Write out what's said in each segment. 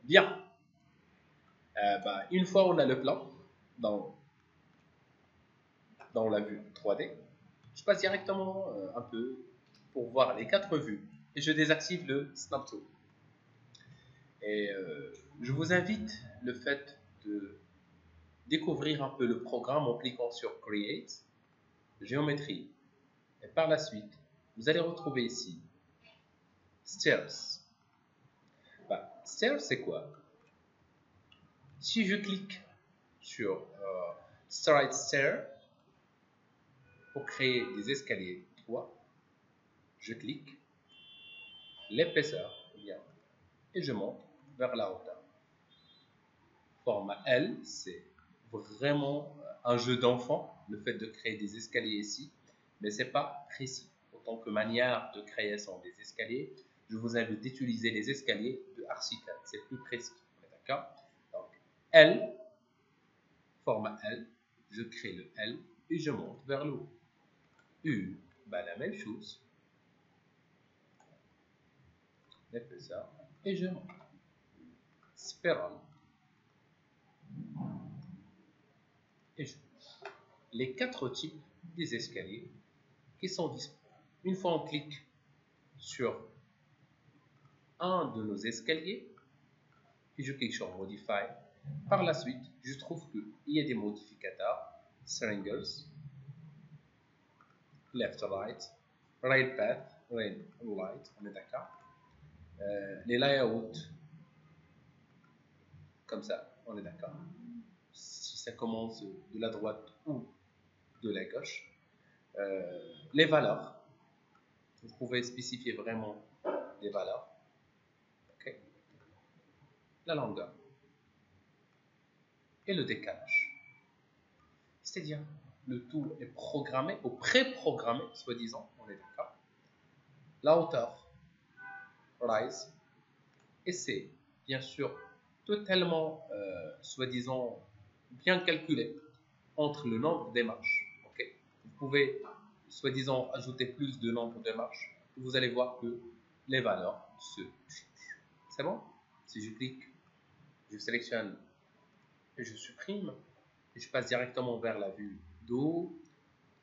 Bien. Une fois on a le plan dans, dans la vue 3D, je passe directement un peu pour voir les 4 vues et je désactive le Snap Tool. Et je vous invite le fait de découvrir un peu le programme en cliquant sur Create, Géométrie. Et par la suite, vous allez retrouver ici Stairs. Stairs, c'est quoi? Si je clique sur Straight Stair pour créer des escaliers 3, je clique l'épaisseur et je monte vers la hauteur. Format L, c'est vraiment un jeu d'enfant, le fait de créer des escaliers ici, mais ce n'est pas précis. Autant que manière de création des escaliers, je vous invite d'utiliser les escaliers de Archicad, c'est plus précis. D'accord? Donc, L, format L, je crée le L et je monte vers le haut. U, la même chose. L'épaisseur et je monte. Spirale. Et je monte. Les 4 types des escaliers qui sont disponibles. Une fois on clique sur un de nos escaliers et je clique sur Modify, par la suite, je trouve qu'il y a des modificateurs, Strangles, Left Right, Right Path, Right Light, on est d'accord. Les layouts, comme ça, on est d'accord. Si ça commence de la droite ou de la gauche. Les valeurs, vous pouvez spécifier vraiment les valeurs. Okay. La longueur et le décalage. C'est-à-dire, le tout est programmé ou pré-programmé, soi-disant, on est d'accord. La hauteur, rise, et c'est bien sûr totalement, soi-disant, bien calculé entre le nombre des marches. Okay. Vous pouvez, soi-disant, ajouter plus de nombre de marches. Vous allez voir que les valeurs se changent. C'est bon? Si je clique, je sélectionne et je supprime, et je passe directement vers la vue d'eau,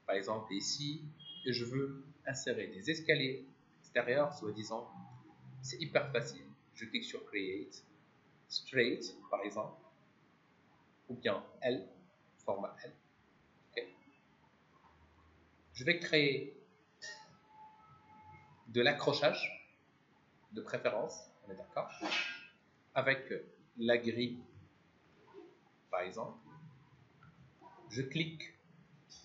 par exemple ici, et je veux insérer des escaliers extérieurs, soi-disant, c'est hyper facile. Je clique sur Create, Straight, par exemple, ou bien L, format L. Okay. Je vais créer de l'accrochage, de préférence, on est d'accord, avec la grille, par exemple. Je clique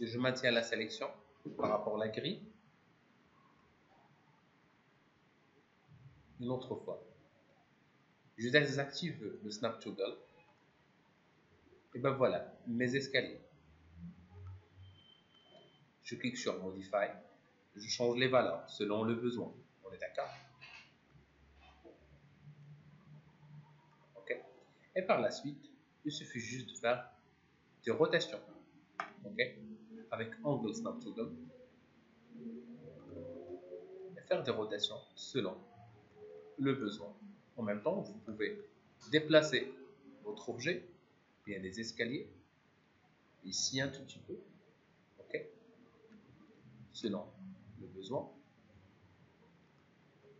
et je maintiens la sélection par rapport à la grille. Une autre fois, je désactive le Snap Toggle. Et ben voilà, mes escaliers. Je clique sur Modify. Je change les valeurs selon le besoin. On est d'accord? Ok. Et par la suite, il suffit juste de faire des rotations. Ok. Avec Angle Snap Toggle. Et faire des rotations selon le besoin. En même temps, vous pouvez déplacer votre objet, bien des escaliers, ici un tout petit peu, ok, selon le besoin.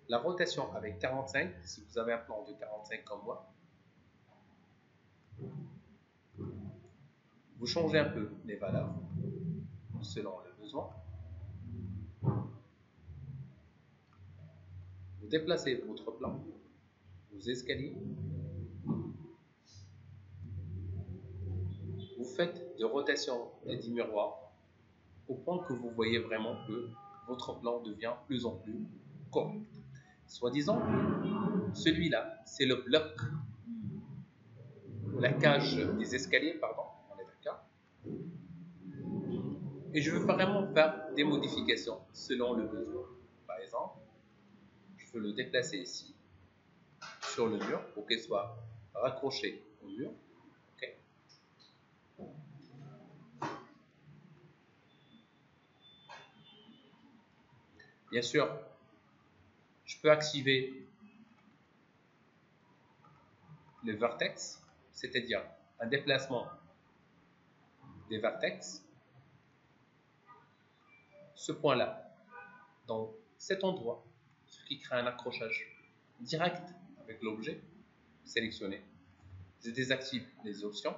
La rotation avec 45, si vous avez un plan de 45 comme moi, vous changez un peu les valeurs selon le besoin. Vous déplacez votre plan, vos escaliers. Vous faites des rotations et des miroirs au point que vous voyez vraiment que votre plan devient plus en plus correct. Soit disant que celui-là, c'est le bloc, la cage des escaliers, pardon, on est d'accord. Et je veux vraiment faire des modifications selon le besoin. Par exemple, je veux le déplacer ici, sur le mur, pour qu'il soit raccroché au mur. Okay. Bien sûr, je peux activer les vertex, c'est-à-dire un déplacement des vertex, ce point-là, dans cet endroit, ce qui crée un accrochage direct avec l'objet sélectionné. Je désactive les options.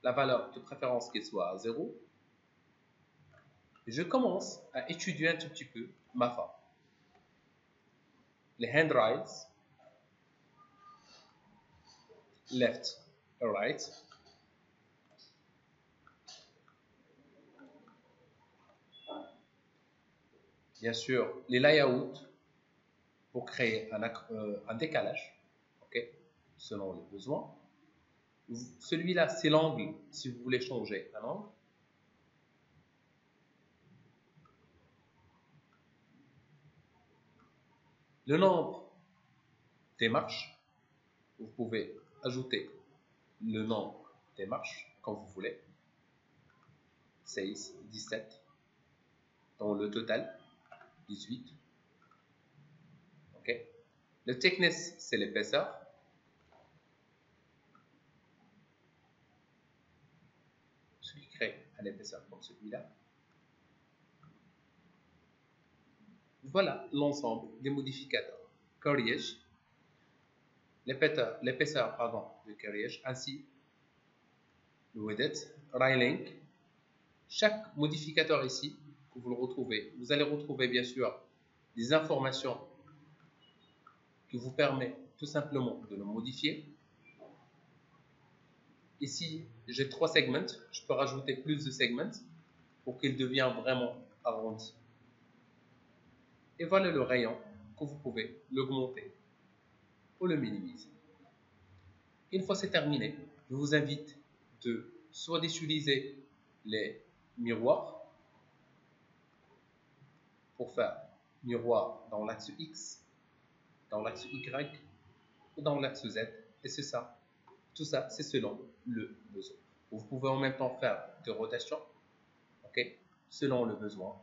La valeur de préférence qu'elle soit à 0. Je commence à étudier un tout petit peu ma forme. Les hand rides, left et right. Bien sûr, les layouts pour créer un décalage, okay, selon le besoin. Celui-là, c'est l'angle, si vous voulez changer un angle. Le nombre des marches, vous pouvez ajouter le nombre des marches quand vous voulez. 16, 17. Dans le total, 18. Ok. Le thickness, c'est l'épaisseur. Ce qui crée une épaisseur comme celui-là. Voilà l'ensemble des modificateurs carriage, l'épaisseur de carriage, ainsi le width, railing. Chaque modificateur ici, que vous le retrouvez, vous allez retrouver bien sûr des informations qui vous permettent tout simplement de le modifier. Ici, j'ai 3 segments, je peux rajouter plus de segments pour qu'il devienne vraiment arrondi. Et voilà le rayon que vous pouvez l'augmenter ou le minimiser. Une fois c'est terminé, je vous invite de soit d'utiliser les miroirs pour faire miroir dans l'axe X, dans l'axe Y ou dans l'axe Z, et c'est ça. Tout ça, c'est selon le besoin. Vous pouvez en même temps faire des rotations, okay, selon le besoin,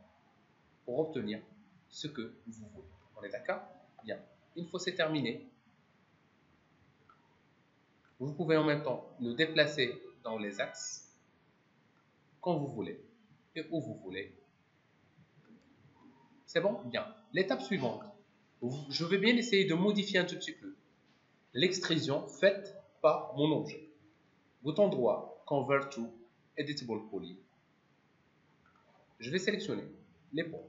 pour obtenir ce que vous voulez. On est d'accord? Bien. Une fois c'est terminé, vous pouvez en même temps le déplacer dans les axes, quand vous voulez et où vous voulez. C'est bon? Bien. L'étape suivante, je vais bien essayer de modifier un tout petit peu l'extrusion faite par mon objet. Bouton droit, Convert to Editable Poly. Je vais sélectionner les points.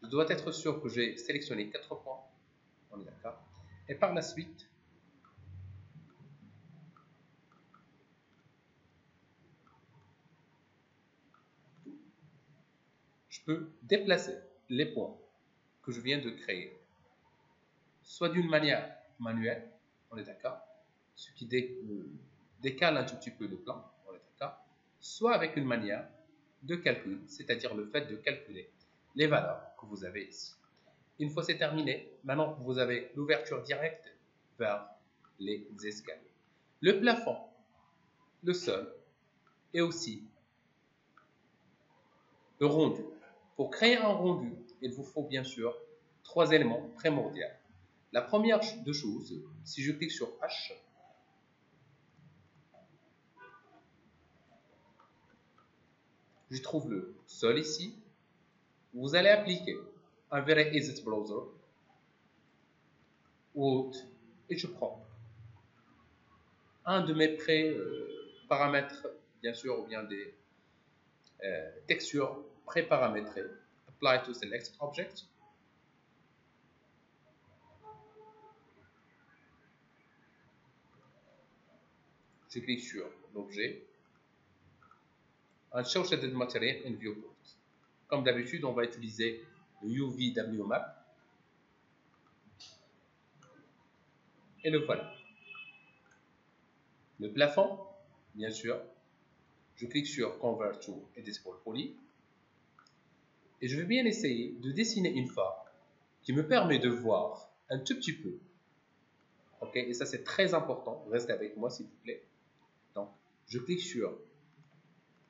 Je dois être sûr que j'ai sélectionné 4 points. On est d'accord. Et par la suite, je peux déplacer les points que je viens de créer, soit d'une manière manuelle, on est d'accord, ce qui décale un tout petit peu le plan, on est d'accord, soit avec une manière de calcul, c'est-à-dire le fait de calculer les valeurs que vous avez ici. Une fois c'est terminé, maintenant vous avez l'ouverture directe vers les escaliers. Le plafond, le sol et aussi le rendu. Pour créer un rendu, il vous faut bien sûr 3 éléments primordiaux. La première des choses, si je clique sur H, je trouve le sol ici. Vous allez appliquer un Very Easy Browser ou et je prends un de mes paramètres, bien sûr, ou bien des textures pré-paramétrées. Apply to Select Object. Je clique sur l'objet. Un Show Shaded Material in Viewport. Comme d'habitude, on va utiliser le UVWMap. Et le voilà. Le plafond, bien sûr, je clique sur Convert to Editable Poly. Et je vais bien essayer de dessiner une forme qui me permet de voir un tout petit peu. Ok, et ça c'est très important. Restez avec moi s'il vous plaît. Donc, je clique sur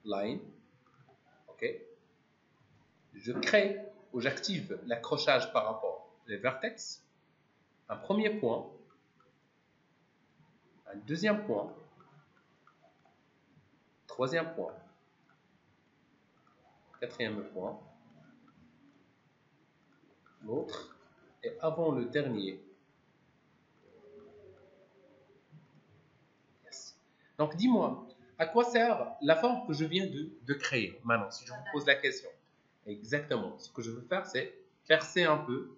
Line. Ok. Je crée ou j'active l'accrochage par rapport aux vertex. un premier point, un deuxième point, troisième point, quatrième point, l'autre, et avant le dernier. Yes. Donc dis-moi, à quoi sert la forme que je viens de créer maintenant, si je vous pose la question? Exactement, ce que je veux faire, c'est percer un peu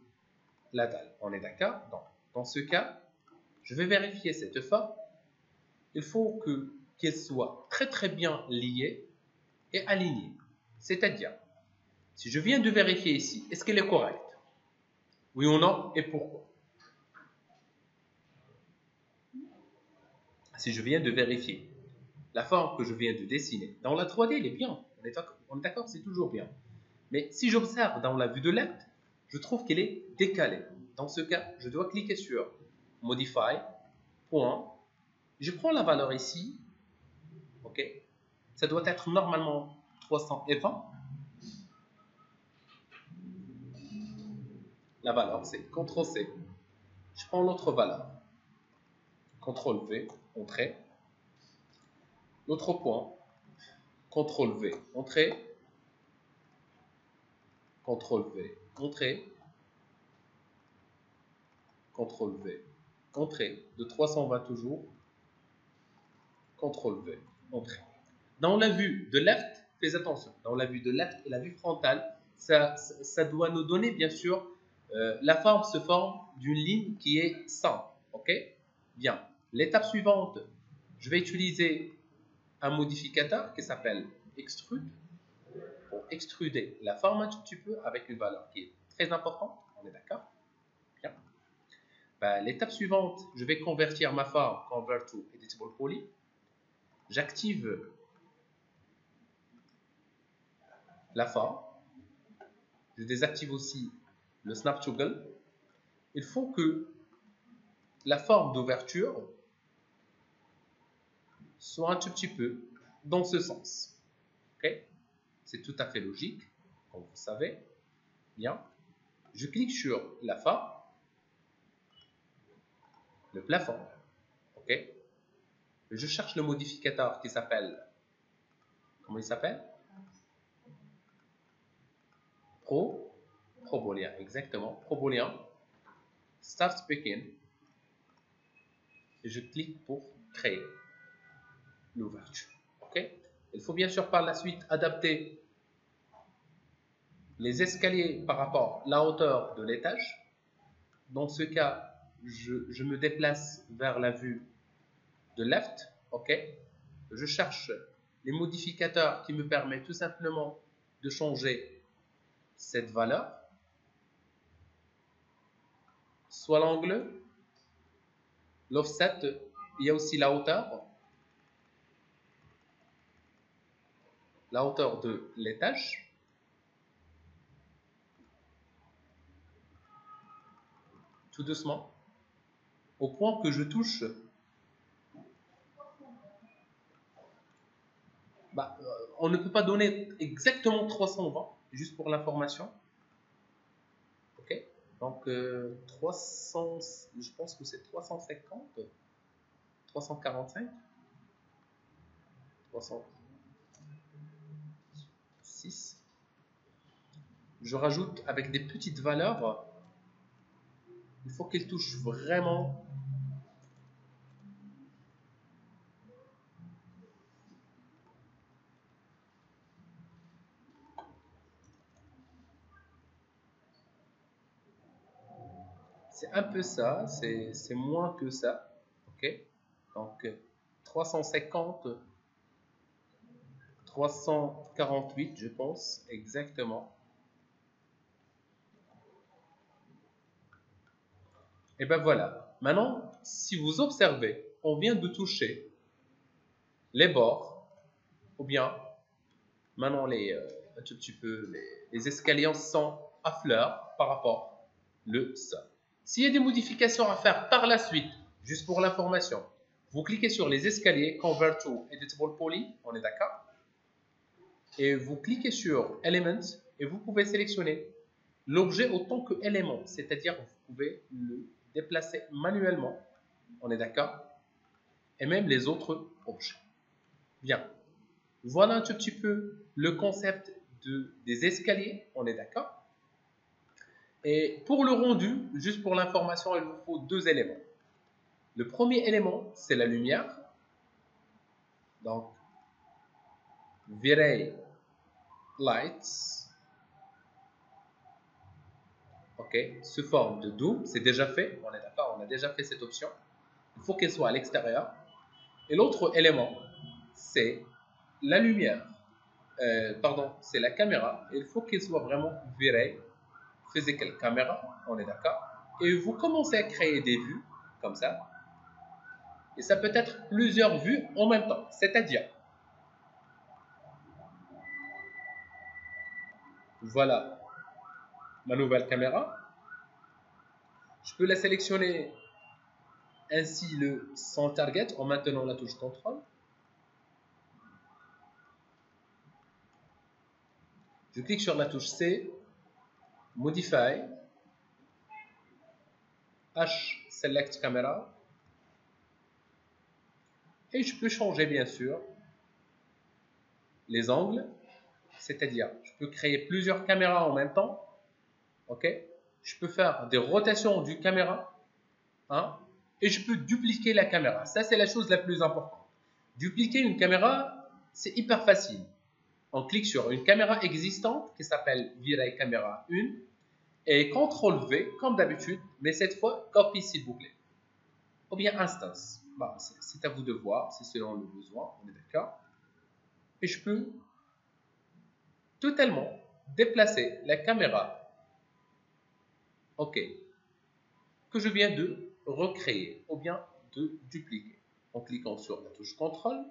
la dalle. On est d'accord? Donc, dans ce cas, je vais vérifier cette forme. Il faut qu'elle soit très très bien liée et alignée. C'est-à-dire, si je viens de vérifier ici, est-ce qu'elle est correcte? Oui ou non? Et pourquoi? Si je viens de vérifier la forme que je viens de dessiner, dans la 3D, elle est bien. On est d'accord, c'est toujours bien. Mais si j'observe dans la vue de l'acte, je trouve qu'elle est décalée. Dans ce cas, je dois cliquer sur Modify, point. Je prends la valeur ici. OK. Ça doit être normalement 320. La valeur, c'est CTRL-C. Je prends l'autre valeur. CTRL-V, entrée. L'autre point, CTRL-V, entrée. CTRL-V, entrée. CTRL-V, entrée. De 320 toujours. CTRL-V, entrée. Dans la vue de left, fais attention, dans la vue de left et la vue frontale, ça doit nous donner bien sûr, la forme se forme d'une ligne qui est simple. Ok? Bien. L'étape suivante, je vais utiliser un modificateur qui s'appelle Extrude pour extruder la forme un tout petit peu avec une valeur qui est très importante. On est d'accord? Bien. Ben, l'étape suivante, je vais convertir ma forme Convert to Editable Poly. J'active la forme. Je désactive aussi le Snap Toggle. Il faut que la forme d'ouverture soit un tout petit peu dans ce sens. Okay? C'est tout à fait logique, comme vous savez. Bien. Je clique sur la forme, le plafond. OK? Je cherche le modificateur qui s'appelle... Comment il s'appelle? Boolean, exactement. Boolean. Start Speaking. Et je clique pour créer l'ouverture. OK? Il faut bien sûr par la suite adapter les escaliers par rapport à la hauteur de l'étage. Dans ce cas, je me déplace vers la vue de left. OK? Je cherche les modificateurs qui me permettent tout simplement de changer cette valeur. Soit l'angle, l'offset, il y a aussi la hauteur de l'étage. Tout doucement, au point que je touche, on ne peut pas donner exactement 320, juste pour l'information. Ok, donc 300, je pense que c'est 350, 345, 306. Je rajoute avec des petites valeurs. Il faut qu'elle touche vraiment. C'est un peu ça, c'est moins que ça. Ok, donc 350, 348, je pense, exactement. Et ben voilà. Maintenant, si vous observez, on vient de toucher les bords, ou bien maintenant un tout petit peu les escaliers sont à fleur par rapport le sol. S'il y a des modifications à faire par la suite, juste pour l'information, vous cliquez sur les escaliers Convert to Editable Poly, on est d'accord? Et vous cliquez sur Elements et vous pouvez sélectionner l'objet autant que élément, c'est-à-dire vous pouvez le déplacer manuellement, on est d'accord, et même les autres objets. Bien, voilà un tout petit peu le concept des escaliers, on est d'accord. Et pour le rendu, juste pour l'information, il vous faut deux éléments. Le premier élément, c'est la lumière. Donc, V-Ray Lights, ok, sous forme de doux, c'est déjà fait, on est d'accord, on a déjà fait cette option. Il faut qu'elle soit à l'extérieur. Et l'autre élément, c'est la lumière, pardon, c'est la caméra. Il faut qu'elle soit vraiment V-Ray, physical caméra, on est d'accord. Et vous commencez à créer des vues, comme ça. Et ça peut être plusieurs vues en même temps, c'est-à-dire, voilà ma nouvelle caméra. Je peux la sélectionner ainsi sans target en maintenant la touche contrôle. Je clique sur la touche C, Modify, H Select Camera, et je peux changer bien sûr les angles, c'est-à-dire je peux créer plusieurs caméras en même temps, ok. Je peux faire des rotations du caméra, hein, et je peux dupliquer la caméra. Ça, c'est la chose la plus importante. Dupliquer une caméra, c'est hyper facile. On clique sur une caméra existante qui s'appelle V-Ray Caméra 1 et CTRL V comme d'habitude, mais cette fois copie s'il vous plaît. Ou bien instance. Bon, c'est à vous de voir, c'est selon le besoin, on est d'accord. Et je peux totalement déplacer la caméra, ok, que je viens de recréer ou bien de dupliquer. En cliquant sur la touche CTRL,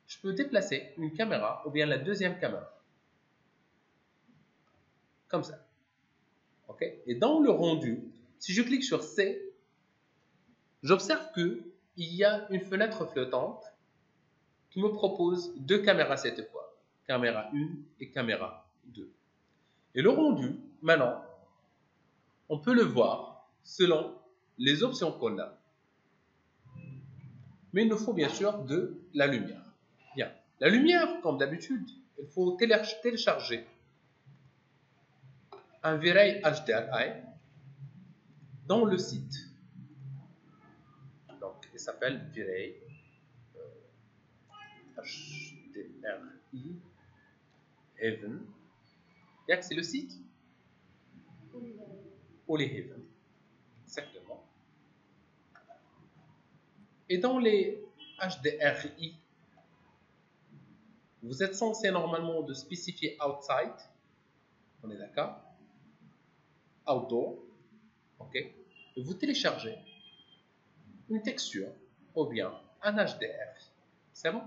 je peux déplacer une caméra ou bien la deuxième caméra. Comme ça. Ok. Et dans le rendu, si je clique sur C, j'observe qu'il y a une fenêtre flottante qui me propose deux caméras cette fois. Caméra 1 et caméra 2. Et le rendu, maintenant, on peut le voir selon les options qu'on a. Mais il nous faut bien sûr de la lumière. Bien. La lumière, comme d'habitude, il faut télécharger un V-Ray HDRI dans le site. Donc, il s'appelle V-Ray HDRI Heaven. C'est le site Holy Heaven. Exactement. Et dans les HDRI, vous êtes censé normalement de spécifier outside. On est d'accord? Outdoor. Ok. Et vous téléchargez une texture ou bien un HDRI. C'est bon?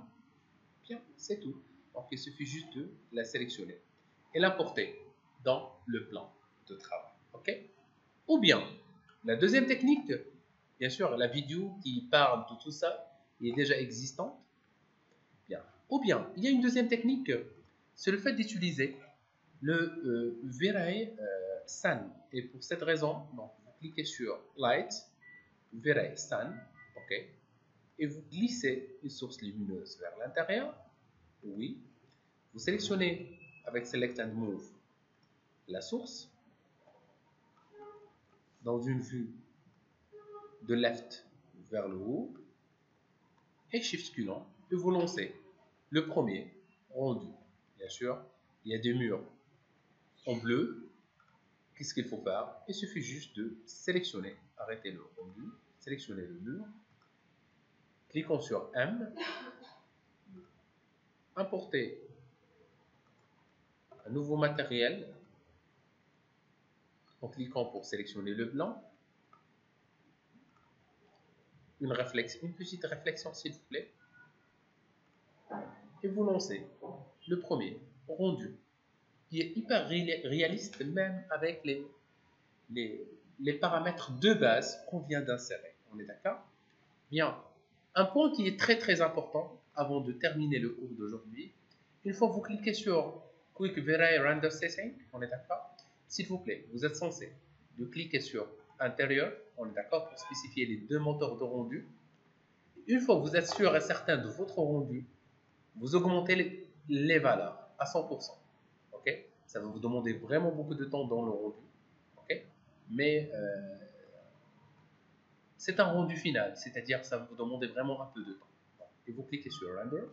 Bien, c'est tout. Donc il suffit juste de la sélectionner et l'importer dans le plan de travail. Ok? Ou bien, la deuxième technique, bien sûr, la vidéo qui parle de tout ça est déjà existante. Bien. Ou bien, il y a une deuxième technique, c'est le fait d'utiliser le V-Ray Sun. Et pour cette raison, donc, vous cliquez sur Light, V-Ray Sun, ok, et vous glissez une source lumineuse vers l'intérieur. Oui. Vous sélectionnez avec Select and Move la source dans une vue de left vers le haut et Shift Q et vous lancez le premier rendu. Bien sûr, il y a des murs en bleu. Qu'est-ce qu'il faut faire? Il suffit juste de sélectionner, arrêter le rendu, sélectionner le mur, cliquons sur M, importer un nouveau matériel en cliquant pour sélectionner le blanc, une petite réflexion s'il vous plaît, et vous lancez le premier rendu qui est hyper réaliste même avec les paramètres de base qu'on vient d'insérer. On est d'accord? Bien. Un point qui est très très important avant de terminer le cours d'aujourd'hui, une fois que vous cliquez sur Quick V-Ray Render Setting, on est d'accord? S'il vous plaît, vous êtes censé de cliquer sur intérieur, on est d'accord, pour spécifier les deux moteurs de rendu. Une fois que vous êtes sûr et certain de votre rendu, vous augmentez les valeurs à 100%. Ok, ça va vous demander vraiment beaucoup de temps dans le rendu. Ok, mais c'est un rendu final, c'est-à-dire que ça va vous demander vraiment un peu de temps. Et vous cliquez sur Render.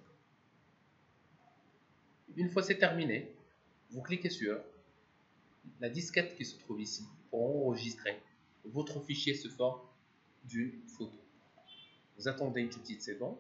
Une fois c'est terminé, vous cliquez sur la disquette qui se trouve ici pour enregistrer votre fichier sous forme d'une photo. Vous attendez une petite seconde.